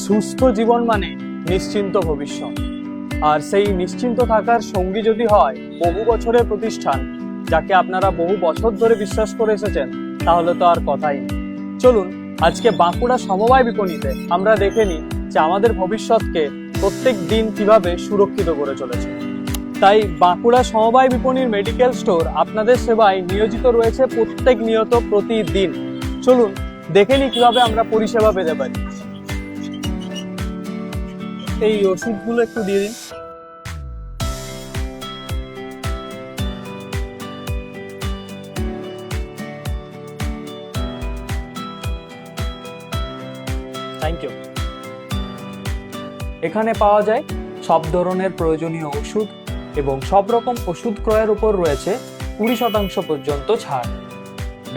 সুস্থ জীবন মানে নিশ্চিন্ত ভবিষ্যৎ। আর সেই নিশ্চিন্ত থাকার সঙ্গী যদি হয় বহু বছরের প্রতিষ্ঠান, যাকে আপনারা বহু বছর ধরে বিশ্বাস করে এসেছেন, তাহলে তো আর কথাই নেই। চলুন আজকে বাঁকুড়া সমবায় বিপণীতে আমরা দেখে নিই যে আমাদের ভবিষ্যৎকে প্রত্যেক দিন কিভাবে সুরক্ষিত করে চলেছে। তাই বাঁকুড়া সমবায় বিপণীর মেডিকেল স্টোর আপনাদের সেবায় নিয়োজিত রয়েছে নিয়ত প্রতিদিন। চলুন দেখে নিই কিভাবে আমরা পরিষেবা পেতে পারি। এই ওষুধগুলো একটু দিয়ে দিন। Thank you. এখানে পাওয়া যায় সব ধরনের প্রয়োজনীয় ওষুধ এবং সব রকম ওষুধ ক্রয়ের উপর রয়েছে 20% পর্যন্ত ছাড়।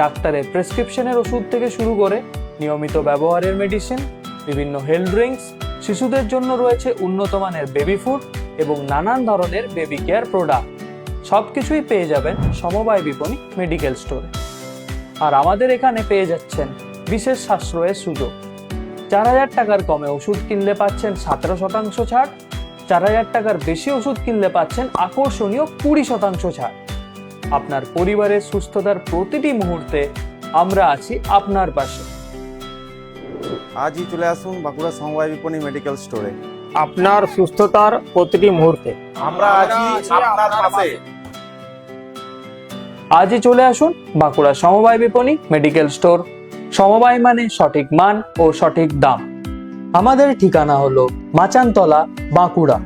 ডাক্তারের প্রেসক্রিপশনের ওষুধ থেকে শুরু করে নিয়মিত ব্যবহারের মেডিসিন, বিভিন্ন হেলথ ড্রিঙ্কস, শিশুদের জন্য রয়েছে উন্নত মানের বেবি ফুড এবং নানান ধরনের বেবি কেয়ার প্রোডাক্ট। সবকিছুই পেয়ে যাবেন সমবায় বিপণী মেডিকেল স্টোরে। আর আমাদের এখানে পেয়ে যাচ্ছেন বিশেষ সাশ্রয়ের সুযোগ। 4000 টাকার কমে ওষুধ কিনলে পাচ্ছেন 17% ছাড়, 4000 টাকার বেশি ওষুধ কিনলে পাচ্ছেন আকর্ষণীয় 20% ছাড়। আপনার পরিবারের সুস্থতার প্রতিটি মুহূর্তে আমরা আছি আপনার পাশে। আজই চলে আসুন বাঁকুড়া সমবায় বিপণী মেডিকেল স্টোরে। আপনার সুস্থতার প্রতিটি মুহূর্তে আমরা আছি আপনার পাশে। আজই চলে আসুন বাঁকুড়া সমবায় বিপণী মেডিকেল স্টোর। সমবায় মানে সঠিক মান ও সঠিক দাম। আমাদের ঠিকানা হলো মাচানতলা, বাঁকুড়া।